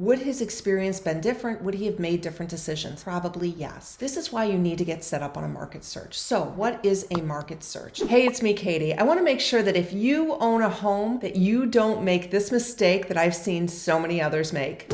Would his experience been different? Would he have made different decisions? Probably yes. This is why you need to get set up on a market search. So what is a market search? Hey, it's me, Katie. I want to make sure that if you own a home, that you don't make this mistake that I've seen so many others make.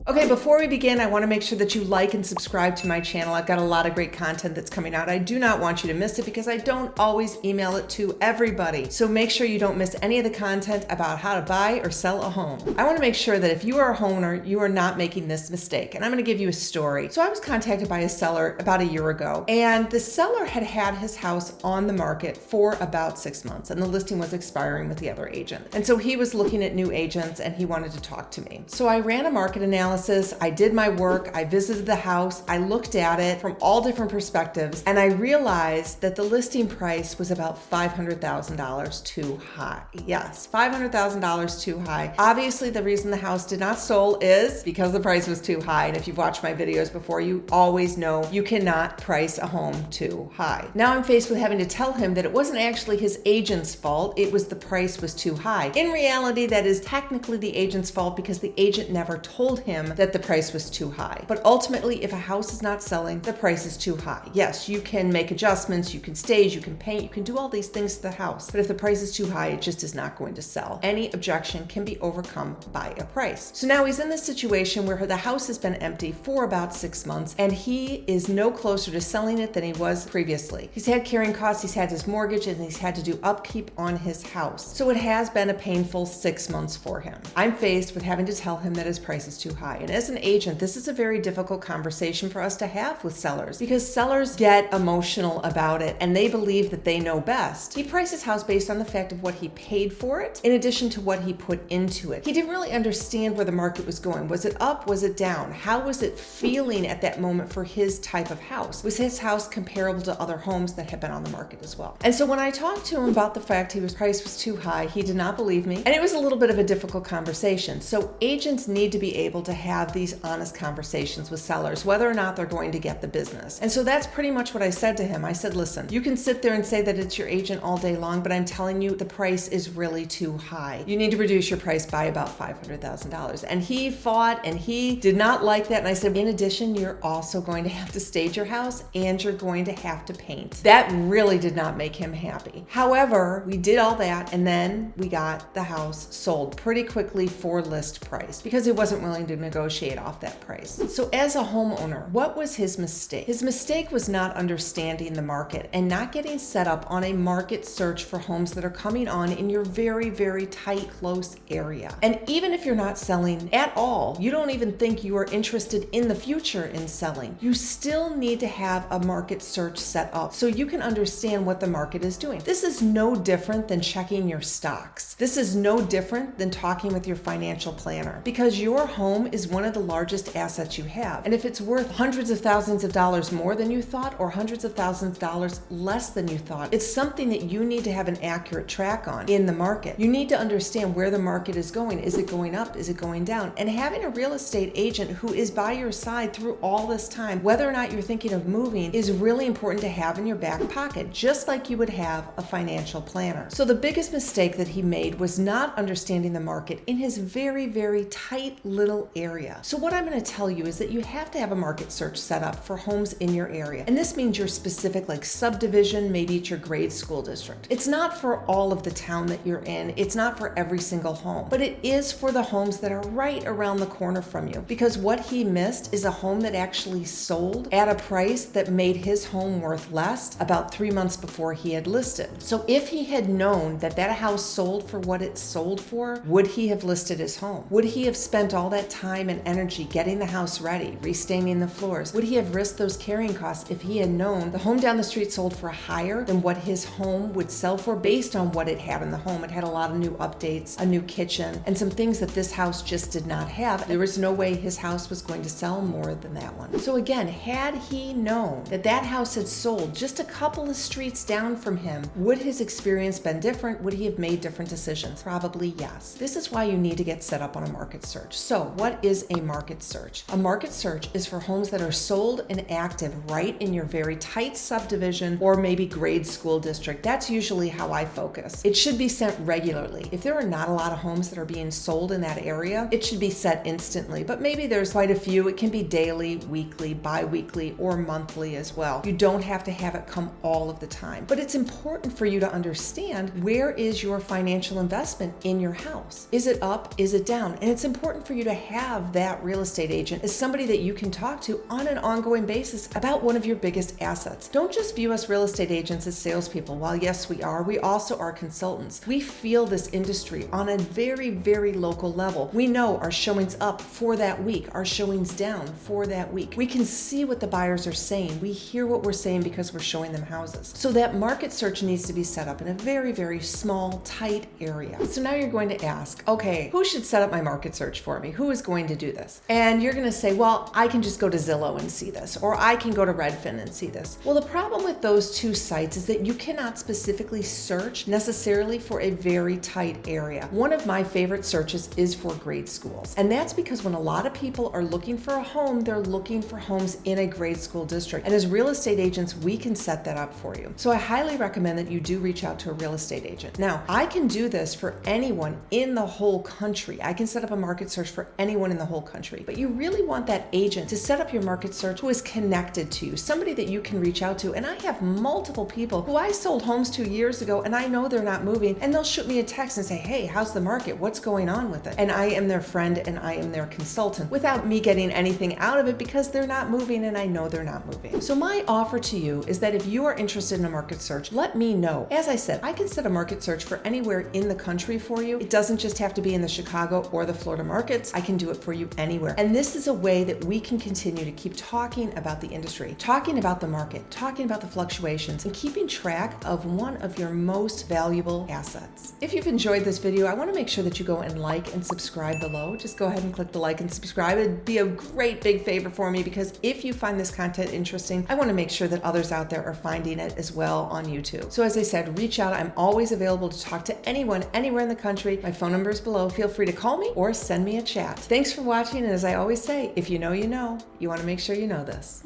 Okay, before we begin, I want to make sure that you like and subscribe to my channel. I've got a lot of great content that's coming out. I do not want you to miss it because I don't always email it to everybody. So make sure you don't miss any of the content about how to buy or sell a home. I want to make sure that if you are a homeowner, you are not making this mistake. And I'm going to give you a story. So I was contacted by a seller about a year ago, and the seller had had his house on the market for about 6 months, and the listing was expiring with the other agent. And so he was looking at new agents and he wanted to talk to me. So I ran a market analysis. I did my work. I visited the house. I looked at it from all different perspectives, and I realized that the listing price was about $500,000 too high. Yes, $500,000 too high. Obviously, the reason the house did not sell is because the price was too high. And if you've watched my videos before, you always know you cannot price a home too high. Now I'm faced with having to tell him that it wasn't actually his agent's fault. It was the price was too high. In reality, that is technically the agent's fault because the agent never told him that the price was too high. But ultimately, if a house is not selling, the price is too high. Yes, you can make adjustments, you can stage, you can paint, you can do all these things to the house. But if the price is too high, it just is not going to sell. Any objection can be overcome by a price. So now he's in this situation where the house has been empty for about 6 months, and he is no closer to selling it than he was previously. He's had carrying costs, he's had his mortgage, and he's had to do upkeep on his house. So it has been a painful 6 months for him. I'm faced with having to tell him that his price is too high. And as an agent, this is a very difficult conversation for us to have with sellers because sellers get emotional about it and they believe that they know best. He priced his house based on the fact of what he paid for it in addition to what he put into it. He didn't really understand where the market was going. Was it up? Was it down? How was it feeling at that moment for his type of house? Was his house comparable to other homes that had been on the market as well? And so when I talked to him about the fact his price was too high, he did not believe me. And it was a little bit of a difficult conversation. So agents need to be able to have these honest conversations with sellers, whether or not they're going to get the business. And so that's pretty much what I said to him. I said, listen, you can sit there and say that it's your agent all day long, but I'm telling you the price is really too high. You need to reduce your price by about $500,000. And he fought and he did not like that. And I said, in addition, you're also going to have to stage your house and you're going to have to paint. That really did not make him happy. However, we did all that and then we got the house sold pretty quickly for list price because he wasn't willing to negotiate off that price. So as a homeowner, what was his mistake? His mistake was not understanding the market and not getting set up on a market search for homes that are coming on in your very, very tight, close area. And even if you're not selling at all, you don't even think you are interested in the future in selling, you still need to have a market search set up so you can understand what the market is doing. This is no different than checking your stocks. This is no different than talking with your financial planner because your home is one of the largest assets you have. And if it's worth hundreds of thousands of dollars more than you thought or hundreds of thousands of dollars less than you thought, it's something that you need to have an accurate track on in the market. You need to understand where the market is going. Is it going up? Is it going down? And having a real estate agent who is by your side through all this time, whether or not you're thinking of moving, is really important to have in your back pocket, just like you would have a financial planner. So the biggest mistake that he made was not understanding the market in his very, very tight little area. So what I'm going to tell you is that you have to have a market search set up for homes in your area. And this means your specific like subdivision, maybe it's your grade school district. It's not for all of the town that you're in. It's not for every single home, but it is for the homes that are right around the corner from you. Because what he missed is a home that actually sold at a price that made his home worth less about 3 months before he had listed. So if he had known that that house sold for what it sold for, would he have listed his home? Would he have spent all that time and energy getting the house ready, restaining the floors? Would he have risked those carrying costs if he had known the home down the street sold for higher than what his home would sell for based on what it had in the home? It had a lot of new updates, a new kitchen, and some things that this house just did not have. There was no way his house was going to sell more than that one. So again, had he known that that house had sold just a couple of streets down from him, would his experience been different? Would he have made different decisions? Probably yes. This is why you need to get set up on a market search. So what is is a market search? A market search is for homes that are sold and active right in your very tight subdivision or maybe grade school district. That's usually how I focus. It should be sent regularly. If there are not a lot of homes that are being sold in that area, it should be sent instantly, but maybe there's quite a few. It can be daily, weekly, bi-weekly, or monthly as well. You don't have to have it come all of the time, but it's important for you to understand, where is your financial investment in your house? Is it up? Is it down? And it's important for you to have that real estate agent as somebody that you can talk to on an ongoing basis about one of your biggest assets. Don't just view us real estate agents as salespeople. While yes, we are, we also are consultants. We feel this industry on a very, very local level. We know our showings up for that week, our showings down for that week. We can see what the buyers are saying. We hear what we're saying because we're showing them houses. So that market search needs to be set up in a very, very small, tight area. So now you're going to ask, okay, who should set up my market search for me? Who is going to do this? And you're going to say, well, I can just go to Zillow and see this, or I can go to Redfin and see this. Well, the problem with those two sites is that you cannot specifically search necessarily for a very tight area. One of my favorite searches is for grade schools. And that's because when a lot of people are looking for a home, they're looking for homes in a grade school district. And as real estate agents, we can set that up for you. So I highly recommend that you do reach out to a real estate agent. Now, I can do this for anyone in the whole country. I can set up a market search for anyone in the whole country, but you really want that agent to set up your market search who is connected to you, somebody that you can reach out to. And I have multiple people who I sold homes to years ago, and I know they're not moving, and they'll shoot me a text and say, hey, how's the market? What's going on with it? And I am their friend and I am their consultant without me getting anything out of it, because they're not moving and I know they're not moving. So my offer to you is that if you are interested in a market search, let me know. As I said, I can set a market search for anywhere in the country for you. It doesn't just have to be in the Chicago or the Florida markets. I can do it for you anywhere. And this is a way that we can continue to keep talking about the industry, talking about the market, talking about the fluctuations, and keeping track of one of your most valuable assets. If you've enjoyed this video, I want to make sure that you go and like and subscribe below. Just go ahead and click the like and subscribe. It'd be a great big favor for me, because if you find this content interesting, I want to make sure that others out there are finding it as well on YouTube. So as I said, reach out. I'm always available to talk to anyone, anywhere in the country. My phone number is below. Feel free to call me or send me a chat. Thanks for watching. And as I always say, if you know, you know. You want to make sure you know this.